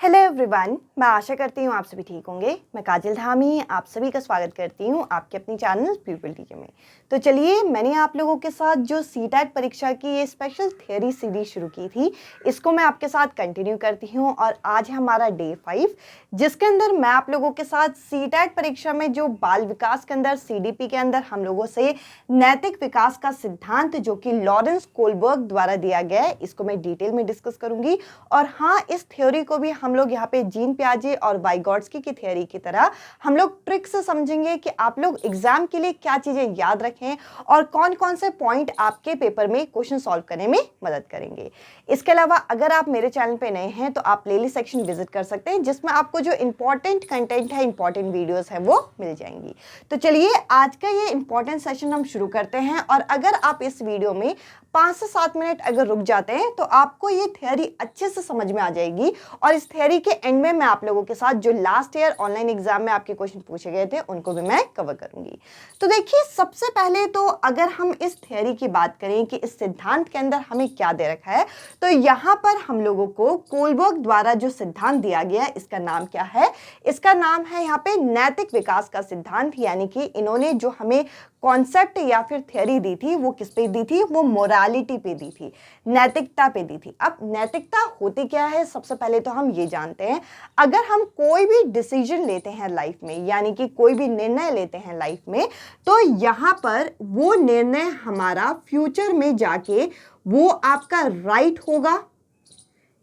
Hello everyone, मैं आशा करती हूँ आप सभी ठीक होंगे। मैं काजल धामी आप सभी का स्वागत करती हूँ आपके अपनी चैनल प्यूपिल टीचर में। तो चलिए, मैंने आप लोगों के साथ जो सीटेट परीक्षा की ये स्पेशल थियरी सीरीज शुरू की थी, इसको मैं आपके साथ कंटिन्यू करती हूँ। और आज है हमारा डे 5, जिसके अंदर मैं आप लोगों के साथ सीटेट परीक्षा में जो बाल विकास के अंदर CDP के अंदर हम लोगों से नैतिक विकास का सिद्धांत जो कि लॉरेंस कोलबर्ग द्वारा दिया गया है, इसको मैं डिटेल में डिस्कस करूंगी। और हाँ, इस थ्योरी को भी हम लोग यहाँ पे जीन पियाजे और वाइगोट्स्की की थ्योरी की तरह हम लोग ट्रिक से समझेंगे कि आप लोग एग्जाम के लिए क्या चीजें याद रखें और कौन कौन से पॉइंट आपके पेपर में क्वेश्चन सॉल्व करने में मदद करेंगे। इसके अलावा अगर आप मेरे चैनल पे नए हैं तो आप प्लेलिस्ट सेक्शन विजिट कर सकते हैं, जिसमें आपको जो इंपॉर्टेंट कंटेंट है, इंपॉर्टेंट वीडियोस है, वो मिल जाएंगी। तो चलिए, आज का ये इंपॉर्टेंट सेशन हम शुरू करते हैं। और अगर आप इस वीडियो में 5 से 7 मिनट अगर रुक जाते हैं तो आपको ये थ्योरी अच्छे से समझ में आ जाएगी। और इस थ्योरी के एंड में मैं आप लोगों के साथ जो लास्ट ईयर ऑनलाइन एग्जाम में आपके क्वेश्चन पूछे गए थे उनको भी मैं कवर करूंगी। तो देखिए, सबसे पहले तो अगर हम इस थ्योरी की बात करें कि इस सिद्धांत के अंदर हमें क्या दे रखा है, तो यहाँ पर हम लोगों को कोलबर्ग द्वारा जो सिद्धांत दिया गया, इसका नाम क्या है? इसका नाम है यहाँ पे नैतिक विकास का सिद्धांत। यानी कि इन्होंने जो हमें कॉन्सेप्ट या फिर थ्योरी दी थी, वो किस पे दी थी? वो मोरालिटी पे दी थी, नैतिकता पे दी थी। अब नैतिकता होती क्या है, सबसे पहले तो हम ये जानते हैं। अगर हम कोई भी डिसीजन लेते हैं लाइफ में, यानी कि कोई भी निर्णय लेते हैं लाइफ में, तो यहाँ पर वो निर्णय हमारा फ्यूचर में जाके वो आपका राइट होगा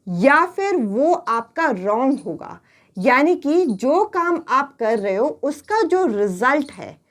या फिर वो आपका रॉन्ग होगा। यानी कि जो काम आप कर रहे हो उसका जो रिजल्ट है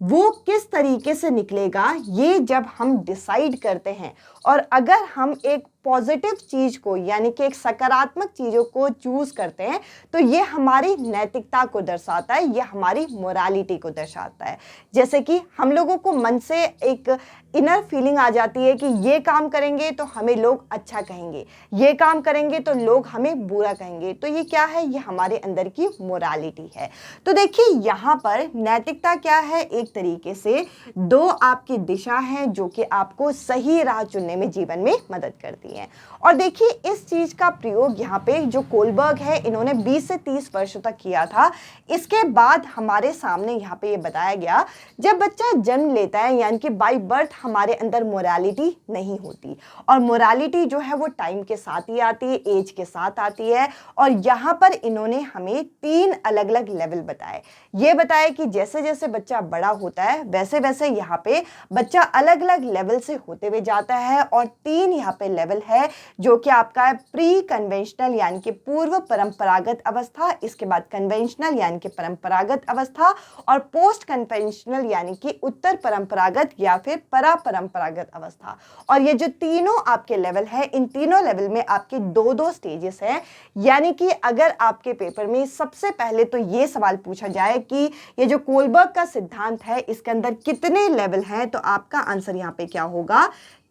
वो किस तरीके से निकलेगा, ये जब हम डिसाइड करते हैं। और अगर हम एक पॉजिटिव चीज को, यानी कि एक सकारात्मक चीजों को चूज करते हैं, तो ये हमारी नैतिकता को दर्शाता है, ये हमारी मोरालिटी को दर्शाता है। जैसे कि हम लोगों को मन से एक इनर फीलिंग आ जाती है कि ये काम करेंगे तो हमें लोग अच्छा कहेंगे, ये काम करेंगे तो लोग हमें बुरा कहेंगे। तो ये क्या है? ये हमारे अंदर की मोरालिटी है। तो देखिए, यहाँ पर नैतिकता क्या है? एक तरीके से दो आपकी दिशा है जो कि आपको सही राह चुनने में जीवन में मदद करती है। और देखिए, इस चीज का प्रयोग यहाँ पे जो कोलबर्ग है, इन्होंने 20 से 30 वर्षों तक किया था। इसके बाद हमारे सामने यहाँ पे ये बताया गया, जब बच्चा जन्म लेता है, यानी कि बाय बर्थ हमारे अंदर मोरालिटी नहीं होती। और मोरालिटी जो है वो टाइम के साथ ही आती है, एज के साथ आती है। और यहाँ पर इन्होंने हमें 3 अलग अलग लेवल बताए। ये बताया कि जैसे जैसे बच्चा बड़ा होता है, वैसे वैसे यहाँ पे बच्चा अलग अलग लेवल से होते हुए जाता है। और 3 यहाँ पे लेवल है, जो कि आपका है प्री कन्वेंशनल यानी कि पूर्व परंपरागत अवस्था, इसके बाद कन्वेंशनल यानी कि परंपरागत अवस्था, और पोस्ट कन्वेंशनल यानी कि उत्तर परंपरागत या फिर परा परंपरागत अवस्था। और ये जो तीनों आपके लेवल है, इन तीनों लेवल में आपके 2-2 स्टेजेस हैं। यानी कि अगर आपके पेपर में सबसे पहले तो ये सवाल पूछा जाए कि ये जो कोलबर्ग का सिद्धांत है, इसके अंदर कितने लेवल हैं, तो आपका आंसर यहाँ पे क्या होगा?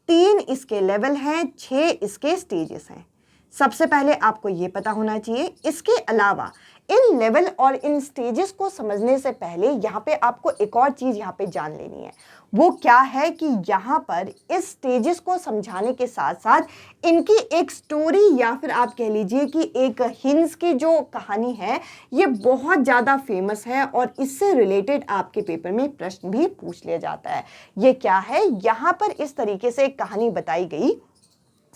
3 इसके लेवल हैं, 6 इसके स्टेजेस हैं। सबसे पहले आपको ये पता होना चाहिए। इसके अलावा इन लेवल और इन स्टेजेस को समझने से पहले यहाँ पे आपको एक और चीज यहाँ पे जान लेनी है। वो क्या है कि यहाँ पर इस स्टेजेस को समझाने के साथ साथ इनकी एक स्टोरी या फिर आप कह लीजिए कि एक हिंस की जो कहानी है, ये बहुत ज़्यादा फेमस है। और इससे रिलेटेड आपके पेपर में प्रश्न भी पूछ लिया जाता है। ये क्या है? यहाँ पर इस तरीके से एक कहानी बताई गई।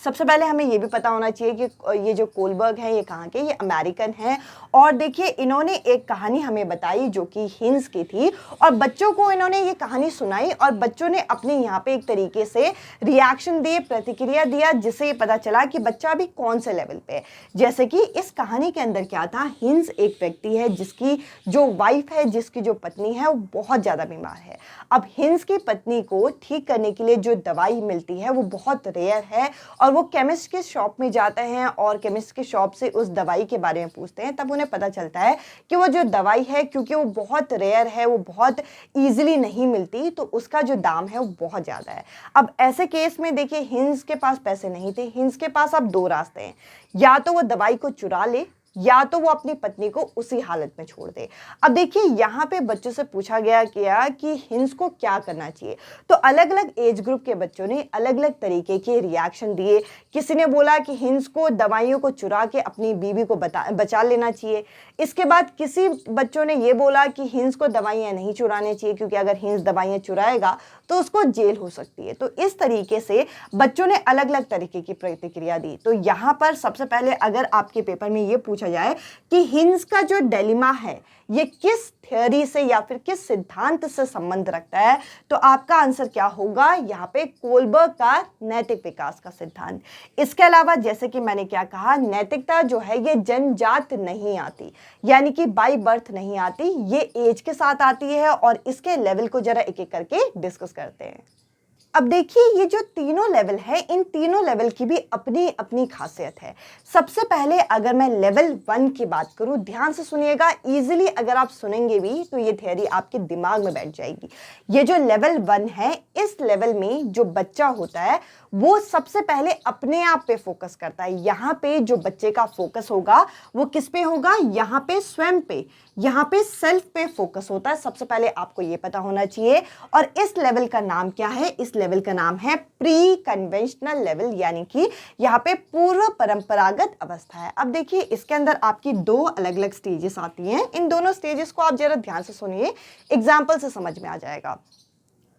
सबसे पहले हमें ये भी पता होना चाहिए कि ये जो कोलबर्ग हैं, ये कहाँ के? ये अमेरिकन हैं। और देखिए, इन्होंने एक कहानी हमें बताई जो कि हिंस की थी, और बच्चों को इन्होंने ये कहानी सुनाई, और बच्चों ने अपने यहाँ पे एक तरीके से रिएक्शन दिए, प्रतिक्रिया दिया, जिससे ये पता चला कि बच्चा अभी कौन से लेवल पे है। जैसे कि इस कहानी के अंदर क्या था, हिंस एक व्यक्ति है जिसकी जो वाइफ है, जिसकी जो पत्नी है, वो बहुत ज़्यादा बीमार है। अब हिंस की पत्नी को ठीक करने के लिए जो दवाई मिलती है वो बहुत रेयर है। और वो केमिस्ट के शॉप में जाते हैं और केमिस्ट के शॉप से उस दवाई के बारे में पूछते हैं। तब उन्हें पता चलता है कि वो जो दवाई है, क्योंकि वो बहुत रेयर है, वो बहुत ईजिली नहीं मिलती, तो उसका जो दाम है वो बहुत ज़्यादा है। अब ऐसे केस में देखिए, हिंस के पास पैसे नहीं थे। हिंस के पास अब 2 रास्ते हैं, या तो वो दवाई को चुरा ले या तो वो अपनी पत्नी को उसी हालत में छोड़ दे। अब देखिए यहाँ पे बच्चों से पूछा गया कि हिंस को क्या करना चाहिए। तो अलग अलग एज ग्रुप के बच्चों ने अलग अलग तरीके के रिएक्शन दिए। किसी ने बोला कि हिंस को दवाइयों को चुरा के अपनी बीवी को बचा लेना चाहिए। इसके बाद किसी बच्चों ने ये बोला कि हिंस को दवाइयाँ नहीं चुरानी चाहिए, क्योंकि अगर हिंस दवाइयाँ चुराएगा तो उसको जेल हो सकती है। तो इस तरीके से बच्चों ने अलग अलग तरीके की प्रतिक्रिया दी। तो यहाँ पर सबसे पहले अगर आपके पेपर में ये पूछा जाए कि हिंस का जो डिलेमा है ये किस थ्योरी से या फिर किस सिद्धांत से संबंध रखता है, तो आपका आंसर क्या होगा यहाँ पे, कोलबर्ग का नैतिक विकास का सिद्धांत। इसके अलावा जैसे कि मैंने क्या कहा, नैतिकता जो है ये जन्मजात नहीं आती, यानी कि बाय बर्थ नहीं आती, ये एज के साथ आती है। और इसके लेवल को जरा एक एक करके डिस्कस करते हैं। अब देखिए ये जो तीनों लेवल है, इन तीनों लेवल की भी अपनी अपनी खासियत है। सबसे पहले अगर मैं लेवल 1 की बात करूं, ध्यान से सुनिएगा, इजीली अगर आप सुनेंगे भी तो ये थ्योरी आपके दिमाग में बैठ जाएगी। ये जो लेवल 1 है, इस लेवल में जो बच्चा होता है वो सबसे पहले अपने आप पे फोकस करता है। यहाँ पे जो बच्चे का फोकस होगा वो किस पे होगा, यहाँ पे स्वयं पे, यहाँ पे सेल्फ पे फोकस होता है। सबसे पहले आपको ये पता होना चाहिए। और इस लेवल का नाम क्या है, इस लेवल का नाम है प्री कन्वेंशनल लेवल, यानी कि यहाँ पे पूर्व परंपरागत अवस्था है। अब देखिए इसके अंदर आपकी दो अलग अलग स्टेजेस आती हैं। इन दोनों स्टेजेस को आप जरा ध्यान से सुनिए, एग्जाम्पल से समझ में आ जाएगा।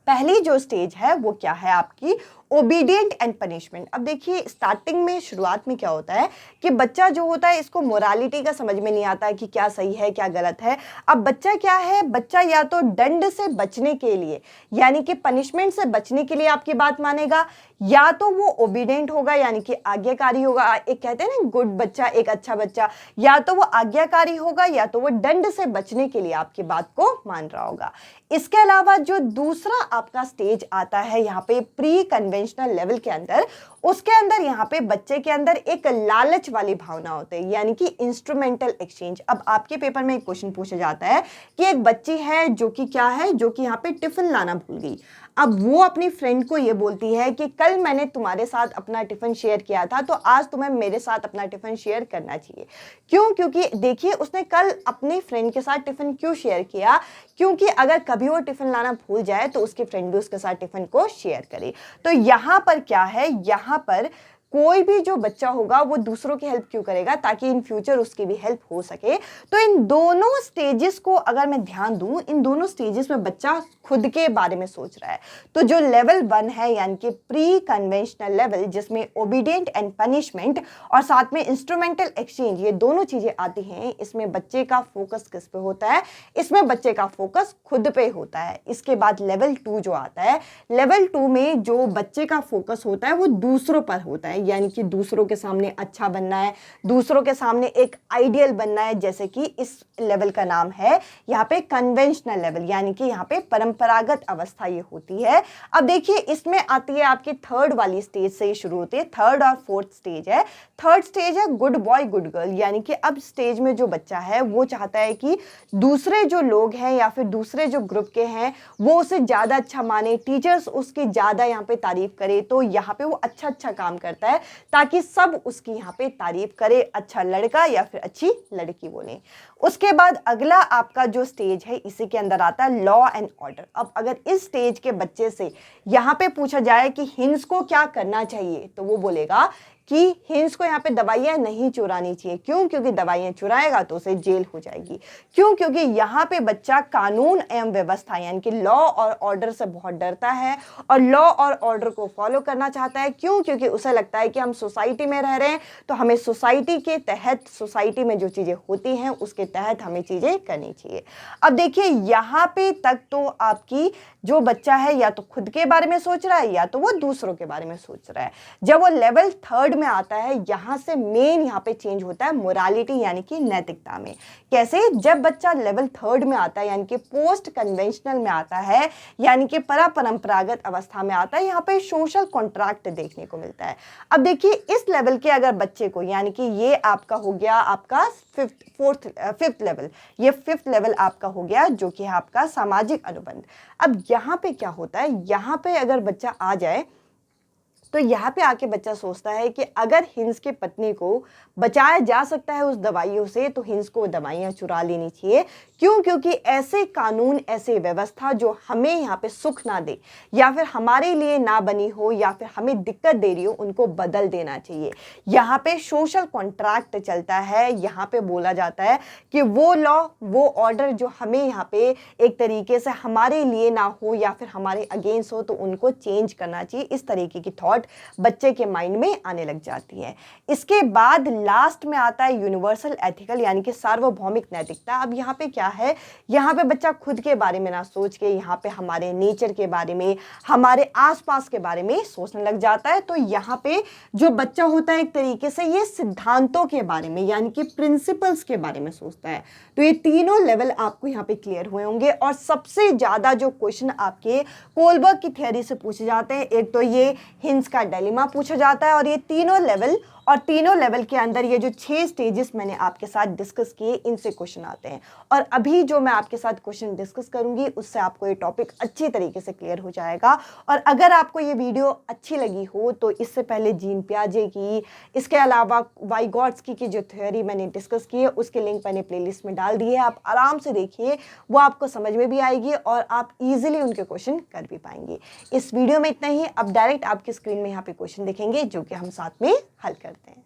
पहली जो स्टेज है वो क्या है आपकी, ओबीडियंट एंड पनिशमेंट। अब देखिए स्टार्टिंग में, शुरुआत में क्या होता है कि बच्चा जो होता है इसको मोरालिटी का समझ में नहीं आता है कि क्या सही है क्या गलत है। अब बच्चा क्या है, बच्चा या तो दंड से बचने के लिए, यानी कि पनिशमेंट से बचने के लिए आपकी बात मानेगा, या तो वो ओबीडियंट होगा यानी कि आज्ञाकारी होगा। एक कहते हैं ना गुड बच्चा, एक अच्छा बच्चा, या तो वो आज्ञाकारी होगा या तो वो दंड से बचने के लिए आपकी बात को मान रहा होगा। इसके अलावा जो दूसरा आपका स्टेज आता है यहाँ पे प्री कन्वेंशनल लेवल के अंदर, उसके अंदर यहाँ पे बच्चे के अंदर एक लालच वाली भावना होती है, यानी कि इंस्ट्रूमेंटल एक्सचेंज। अब आपके पेपर में एक क्वेश्चन पूछा जाता है कि एक बच्ची है जो कि क्या है, जो कि यहाँ पे टिफिन लाना भूल गई। अब वो अपनी फ्रेंड को ये बोलती है कि कल मैंने तुम्हारे साथ अपना टिफिन शेयर किया था, तो आज तुम्हें मेरे साथ अपना टिफिन शेयर करना चाहिए। क्यों? क्योंकि देखिए उसने कल अपनी फ्रेंड के साथ टिफिन क्यों शेयर किया, क्योंकि अगर कभी वो टिफिन लाना भूल जाए तो उसकी फ्रेंड भी उसके साथ टिफिन को शेयर करे। तो यहाँ पर क्या है, यहाँ पर कोई भी जो बच्चा होगा वो दूसरों की हेल्प क्यों करेगा, ताकि इन फ्यूचर उसकी भी हेल्प हो सके। तो इन दोनों स्टेजेस को अगर मैं ध्यान दूं, इन दोनों स्टेजेस में बच्चा खुद के बारे में सोच रहा है। तो जो लेवल 1 है यानी कि प्री कन्वेंशनल लेवल, जिसमें ओबीडियंट एंड पनिशमेंट और साथ में इंस्ट्रूमेंटल एक्सचेंज, ये दोनों चीजें आती हैं, इसमें बच्चे का फोकस किस पे होता है, इसमें बच्चे का फोकस खुद पे होता है। इसके बाद लेवल 2 जो आता है, लेवल 2 में जो बच्चे का फोकस होता है वो दूसरों पर होता है, यानी कि दूसरों के सामने अच्छा बनना है, दूसरों के सामने एक आइडियल बनना है। जैसे कि इस लेवल का नाम है यहाँ पे कन्वेंशनल लेवल, यानी कि यहाँ पे परंपरागत अवस्था ये होती है। अब देखिए इसमें आती है आपकी थर्ड वाली स्टेज से शुरू होती है, थर्ड और फोर्थ स्टेज है। थर्ड स्टेज है गुड बॉय गुड गर्ल, यानी कि अब स्टेज में जो बच्चा है वो चाहता है कि दूसरे जो लोग हैं या फिर दूसरे जो ग्रुप के हैं वो उसे ज्यादा अच्छा माने, टीचर्स उसकी ज्यादा यहाँ पे तारीफ करे, तो यहाँ पे वो अच्छा अच्छा काम करता है ताकि सब उसकी यहाँ पे तारीफ करे, अच्छा लड़का या फिर अच्छी लड़की बोले। उसके बाद अगला आपका जो स्टेज है इसी के अंदर आता है लॉ एंड ऑर्डर। अब अगर इस स्टेज के बच्चे से यहाँ पे पूछा जाए कि हिंस को क्या करना चाहिए, तो वो बोलेगा कि हिंस को यहाँ पे दवाइयाँ नहीं चुरानी चाहिए। क्यों? क्योंकि दवाइयाँ चुराएगा तो उसे जेल हो जाएगी। क्यों? क्योंकि यहाँ पे बच्चा कानून एवं व्यवस्था यानी कि लॉ और ऑर्डर से बहुत डरता है और लॉ और ऑर्डर को फॉलो करना चाहता है। क्यों? क्योंकि उसे लगता है कि हम सोसाइटी में रह रहे हैं तो हमें सोसाइटी के तहत, सोसाइटी में जो चीज़ें होती हैं उसके तहत हमें चीज़ें करनी चाहिए। अब देखिए यहाँ पे तक तो आपकी जो बच्चा है या तो खुद के बारे में सोच रहा है या तो वो दूसरों के बारे में सोच रहा है। जब वो लेवल थर्ड में आता है, यहां से मेन यहाँ पे चेंज होता है मोरालिटी यानी कि नैतिकता में। कैसे? जब बच्चा लेवल थर्ड में आता है यानी कि पोस्ट कन्वेंशनल में आता है, यानी कि परंपरागत अवस्था में आता है, यहाँ पे सोशल कॉन्ट्रैक्ट देखने को मिलता है। अब देखिए इस लेवल के अगर बच्चे को, यानी कि ये आपका हो गया आपका फिफ्थ लेवल, ये फिफ्थ लेवल आपका हो गया जो कि है आपका सामाजिक अनुबंध। अब यहाँ पे क्या होता है, यहाँ पे अगर बच्चा आ जाए तो यहाँ पे आके बच्चा सोचता है कि अगर हिंस के पत्नी को बचाया जा सकता है उस दवाइयों से तो हिंस को दवाइयाँ चुरा लेनी चाहिए। क्यों? क्योंकि ऐसे कानून, ऐसे व्यवस्था जो हमें यहाँ पे सुख ना दे या फिर हमारे लिए ना बनी हो या फिर हमें दिक्कत दे रही हो, उनको बदल देना चाहिए। यहाँ पे सोशल कॉन्ट्रैक्ट चलता है। यहाँ पे बोला जाता है कि वो लॉ, वो ऑर्डर जो हमें यहाँ पे एक तरीके से हमारे लिए ना हो या फिर हमारे अगेंस्ट हो, तो उनको चेंज करना चाहिए। इस तरीके की थॉट बच्चे के माइंड में आने लग जाती है। इसके बाद लास्ट में आता है यूनिवर्सल एथिकल, यानी कि सार्वभौमिक नैतिकता। अब यहाँ पे क्या है, यहाँ पे बच्चा खुद के बारे में ना सोच के यहाँ पे हमारे नेचर के बारे में, हमारे आसपास के बारे में सोचने लग जाता है। तो यहाँ पे जो बच्चा होता है एक तरीके से ये सिद्धांतों के बारे में यानी कि प्रिंसिपल्स के बारे में सोचता है। तो ये तीनों लेवल आपको यहाँ पे क्लियर हुए होंगे। और सबसे ज्यादा जो क्वेश्चन आपके कोलबर्ग की थ्योरी से पूछे जाते हैं, एक तो ये हिंस का डायलेमा पूछा जाता है, और ये तीनों लेवल के अंदर ये जो 6 स्टेजेस मैंने आपके साथ डिस्कस किए, इनसे क्वेश्चन आते हैं। और अभी जो मैं आपके साथ क्वेश्चन डिस्कस करूंगी उससे आपको ये टॉपिक अच्छी तरीके से क्लियर हो जाएगा। और अगर आपको ये वीडियो अच्छी लगी हो तो इससे पहले जीन पियाजे की, इसके अलावा वाइगॉट्स्की की जो थ्योरी मैंने डिस्कस की है उसके लिंक मैंने प्लेलिस्ट में डाल दी है। आप आराम से देखिए, वो आपको समझ में भी आएगी और आप इजीली उनके क्वेश्चन कर भी पाएंगे। इस वीडियो में इतना ही। अब डायरेक्ट आपकी स्क्रीन में यहाँ पे क्वेश्चन देखेंगे जो कि हम साथ में हल करते हैं।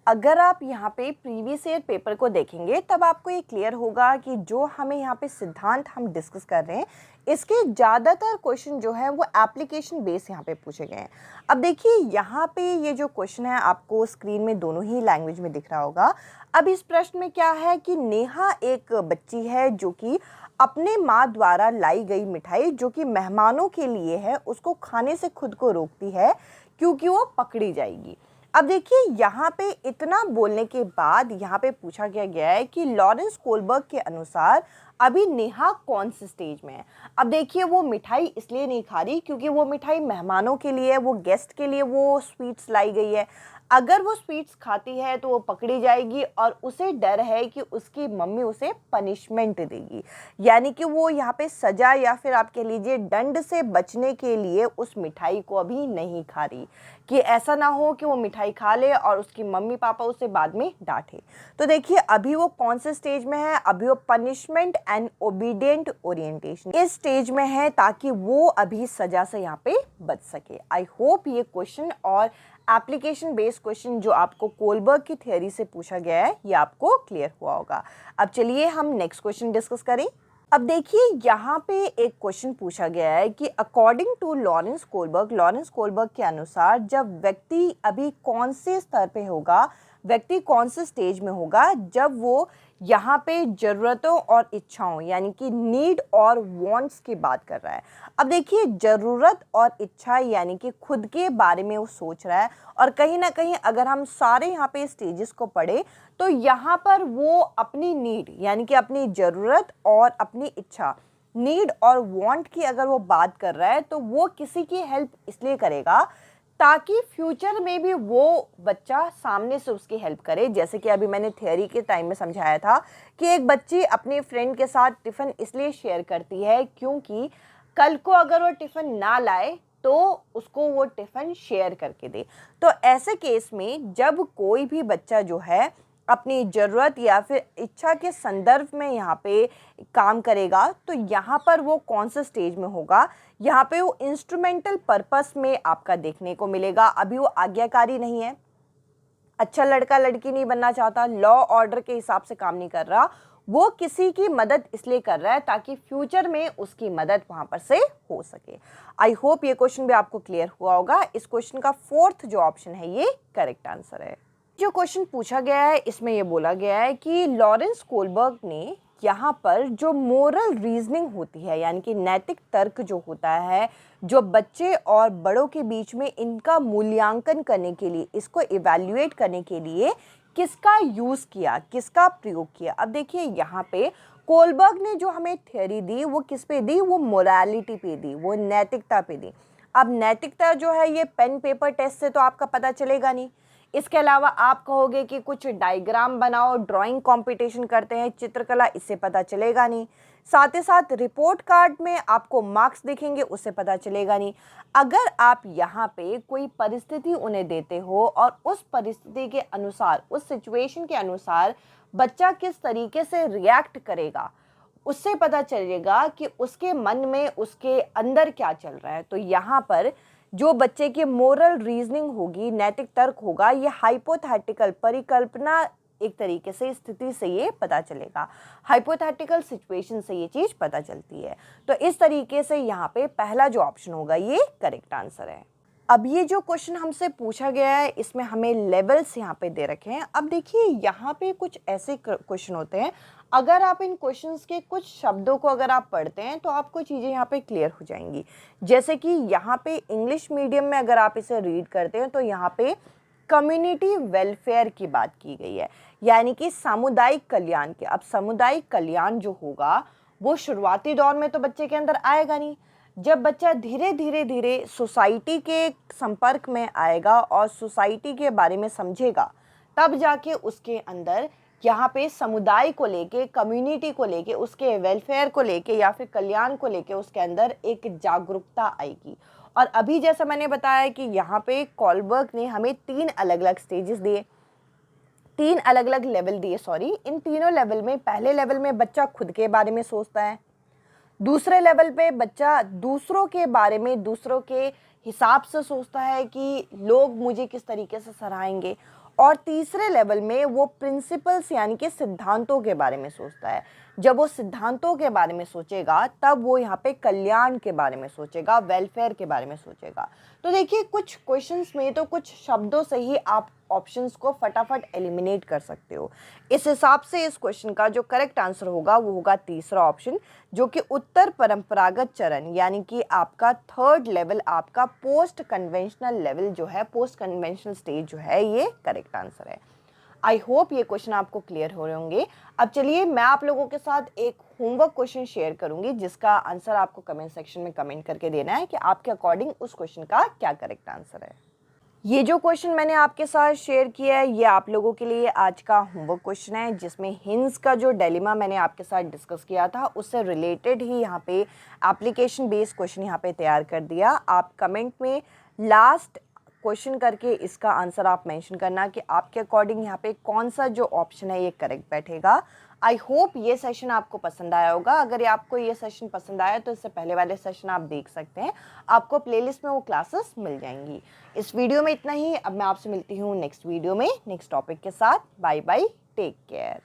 अगर आप यहाँ पे प्रीवियस ईयर पेपर को देखेंगे तब आपको ये क्लियर होगा कि जो हमें यहाँ पे सिद्धांत हम डिस्कस कर रहे हैं, इसके ज़्यादातर क्वेश्चन जो है वो एप्लीकेशन बेस यहाँ पे पूछे गए हैं। अब देखिए यहाँ पे ये जो क्वेश्चन है आपको स्क्रीन में दोनों ही लैंग्वेज में दिख रहा होगा। अब इस प्रश्न में क्या है कि नेहा एक बच्ची है जो कि अपने माँ द्वारा लाई गई मिठाई जो कि मेहमानों के लिए है, उसको खाने से खुद को रोकती है क्योंकि वो पकड़ी जाएगी। अब देखिए यहाँ पे इतना बोलने के बाद यहाँ पे पूछा गया है कि लॉरेंस कोलबर्ग के अनुसार अभी नेहा कौन से स्टेज में है। अब देखिए वो मिठाई इसलिए नहीं खा रही क्योंकि वो मिठाई मेहमानों के लिए, वो गेस्ट के लिए वो स्वीट्स लाई गई है। अगर वो स्वीट्स खाती है तो वो पकड़ी जाएगी और उसे डर है कि उसकी मम्मी उसे पनिशमेंट देगी, यानी कि वो यहाँ पे सजा या फिर आप कह लीजिए दंड से बचने के लिए उस मिठाई को अभी नहीं खा रही, कि ऐसा ना हो कि वो मिठाई खा ले और उसकी मम्मी पापा उसे बाद में डांटे। तो देखिए अभी वो कौन से स्टेज में है, अभी वो पनिशमेंट एंड ओबीडियंट ओरिएंटेशन इस स्टेज में है ताकि वो अभी सजा से यहाँ पे बच सके। आई होप ये क्वेश्चन और एप्लीकेशन बेस्ड क्वेश्चन जो आपको कोलबर्ग की थ्योरी से पूछा गया है ये आपको क्लियर हुआ होगा। अब चलिए हम नेक्स्ट क्वेश्चन डिस्कस करें। अब देखिए यहाँ पे एक क्वेश्चन पूछा गया है कि अकॉर्डिंग टू लॉरेंस कोलबर्ग के अनुसार जब व्यक्ति अभी कौन से स्तर पे होगा, व्यक्ति कौन से स्टेज में होगा जब वो यहाँ पे ज़रूरतों और इच्छाओं यानी कि नीड और वांट्स की बात कर रहा है। अब देखिए ज़रूरत और इच्छा यानी कि खुद के बारे में वो सोच रहा है, और कहीं ना कहीं अगर हम सारे यहाँ पे स्टेजेस को पढ़े तो यहाँ पर वो अपनी नीड यानी कि अपनी ज़रूरत और अपनी इच्छा, नीड और वांट की अगर वो बात कर रहा है तो वो किसी की हेल्प इसलिए करेगा ताकि फ्यूचर में भी वो बच्चा सामने से उसकी हेल्प करे। जैसे कि अभी मैंने थ्योरी के टाइम में समझाया था कि एक बच्ची अपने फ्रेंड के साथ टिफ़िन इसलिए शेयर करती है क्योंकि कल को अगर वो टिफ़िन ना लाए तो उसको वो टिफ़िन शेयर करके दे। तो ऐसे केस में जब कोई भी बच्चा जो है अपनी ज़रूरत या फिर इच्छा के संदर्भ में यहाँ पे काम करेगा तो यहाँ पर वो कौन से स्टेज में होगा, यहाँ पे वो इंस्ट्रूमेंटल पर्पस में आपका देखने को मिलेगा। अभी वो आज्ञाकारी नहीं है, अच्छा लड़का लड़की नहीं बनना चाहता, लॉ ऑर्डर के हिसाब से काम नहीं कर रहा, वो किसी की मदद इसलिए कर रहा है ताकि फ्यूचर में उसकी मदद वहाँ पर से हो सके। आई होप ये क्वेश्चन भी आपको क्लियर हुआ होगा। इस क्वेश्चन का 4th जो ऑप्शन है ये करेक्ट आंसर है। जो क्वेश्चन पूछा गया है इसमें ये बोला गया है कि लॉरेंस कोलबर्ग ने यहाँ पर जो मोरल रीजनिंग होती है यानी कि नैतिक तर्क जो होता है, जो बच्चे और बड़ों के बीच में इनका मूल्यांकन करने के लिए, इसको इवैल्यूएट करने के लिए किसका यूज़ किया, किसका प्रयोग किया। अब देखिए यहाँ पे कोलबर्ग ने जो हमें थ्योरी दी वो किस पे दी, वो मोरालिटी पे दी, वो नैतिकता पे दी। अब नैतिकता जो है ये पेन पेपर टेस्ट से तो आपका पता चलेगा नहीं, इसके अलावा आप कहोगे कि कुछ डायग्राम बनाओ, ड्राइंग कंपटीशन करते हैं, चित्रकला, इससे पता चलेगा नहीं। साथ ही साथ रिपोर्ट कार्ड में आपको मार्क्स दिखेंगे, उससे पता चलेगा नहीं। अगर आप यहाँ पे कोई परिस्थिति उन्हें देते हो और उस परिस्थिति के अनुसार, उस सिचुएशन के अनुसार बच्चा किस तरीके से रिएक्ट करेगा, उससे पता चलेगा कि उसके मन में, उसके अंदर क्या चल रहा है। तो यहाँ पर जो बच्चे की मोरल रीजनिंग होगी, नैतिक तर्क होगा, ये हाइपोथेटिकल परिकल्पना एक तरीके से स्थिति से ये पता चलेगा, हाइपोथेटिकल सिचुएशन से ये चीज़ पता चलती है। तो इस तरीके से यहाँ पे पहला जो ऑप्शन होगा ये करेक्ट आंसर है। अब ये जो क्वेश्चन हमसे पूछा गया है, इसमें हमें लेवल्स यहाँ पे दे रखे हैं। अब देखिए यहाँ पे कुछ ऐसे क्वेश्चन होते हैं, अगर आप इन क्वेश्चंस के कुछ शब्दों को अगर आप पढ़ते हैं तो आपको चीज़ें यहाँ पे क्लियर हो जाएंगी। जैसे कि यहाँ पे इंग्लिश मीडियम में अगर आप इसे रीड करते हैं तो यहाँ पे कम्युनिटी वेलफेयर की बात की गई है, यानी कि सामुदायिक कल्याण की। अब सामुदायिक कल्याण जो होगा वो शुरुआती दौर में तो बच्चे के अंदर आएगा नहीं। जब बच्चा धीरे धीरे सोसाइटी के संपर्क में आएगा और सोसाइटी के बारे में समझेगा, तब जाके उसके अंदर यहाँ पे समुदाय को लेके, कम्युनिटी को लेके, उसके वेलफेयर को लेके या फिर कल्याण को लेके उसके अंदर एक जागरूकता आएगी। और अभी जैसा मैंने बताया कि यहाँ पे कॉलबर्ग ने हमें 3 अलग अलग स्टेजेस दिए, 3 अलग अलग लेवल दिए, इन तीनों लेवल में पहले लेवल में बच्चा खुद के बारे में सोचता है, दूसरे लेवल पे बच्चा दूसरों के बारे में, दूसरों के हिसाब से सोचता है कि लोग मुझे किस तरीके से सराहेंगे, और तीसरे लेवल में वो प्रिंसिपल्स यानी कि सिद्धांतों के बारे में सोचता है। जब वो सिद्धांतों के बारे में सोचेगा तब वो यहाँ पे कल्याण के बारे में सोचेगा, वेलफेयर के बारे में सोचेगा। तो देखिए कुछ क्वेश्चंस में तो कुछ शब्दों से ही आप ऑप्शंस को फटाफट एलिमिनेट कर सकते हो। इस हिसाब से इस क्वेश्चन का जो करेक्ट आंसर होगा वो होगा तीसरा ऑप्शन, जो कि उत्तर परंपरागत चरण यानी कि आपका 3rd लेवल, आपका पोस्ट कन्वेंशनल लेवल जो है, पोस्ट कन्वेंशनल स्टेज जो है, ये करेक्ट आंसर है। आई होप ये क्वेश्चन आपको क्लियर हो रहे होंगे। अब चलिए मैं आप लोगों के साथ एक होमवर्क क्वेश्चन शेयर करूंगी जिसका आंसर आपको कमेंट सेक्शन में कमेंट करके देना है कि आपके अकॉर्डिंग उस क्वेश्चन का क्या करेक्ट आंसर है। ये जो क्वेश्चन मैंने आपके साथ शेयर किया है ये आप लोगों के लिए आज का होमवर्क क्वेश्चन है, जिसमें हिंस का जो डिलेमा मैंने आपके साथ डिस्कस किया था उससे रिलेटेड ही यहाँ पे एप्लीकेशन बेस्ड क्वेश्चन यहाँ पे तैयार कर दिया। आप कमेंट में लास्ट क्वेश्चन करके इसका आंसर आप मेंशन करना कि आपके अकॉर्डिंग यहाँ पे कौन सा जो ऑप्शन है ये करेक्ट बैठेगा। आई होप ये सेशन आपको पसंद आया होगा। अगर आपको ये सेशन पसंद आया तो इससे पहले वाले सेशन आप देख सकते हैं, आपको प्लेलिस्ट में वो क्लासेस मिल जाएंगी। इस वीडियो में इतना ही। अब मैं आपसे मिलती हूँ नेक्स्ट वीडियो में नेक्स्ट टॉपिक के साथ। Bye bye, take care.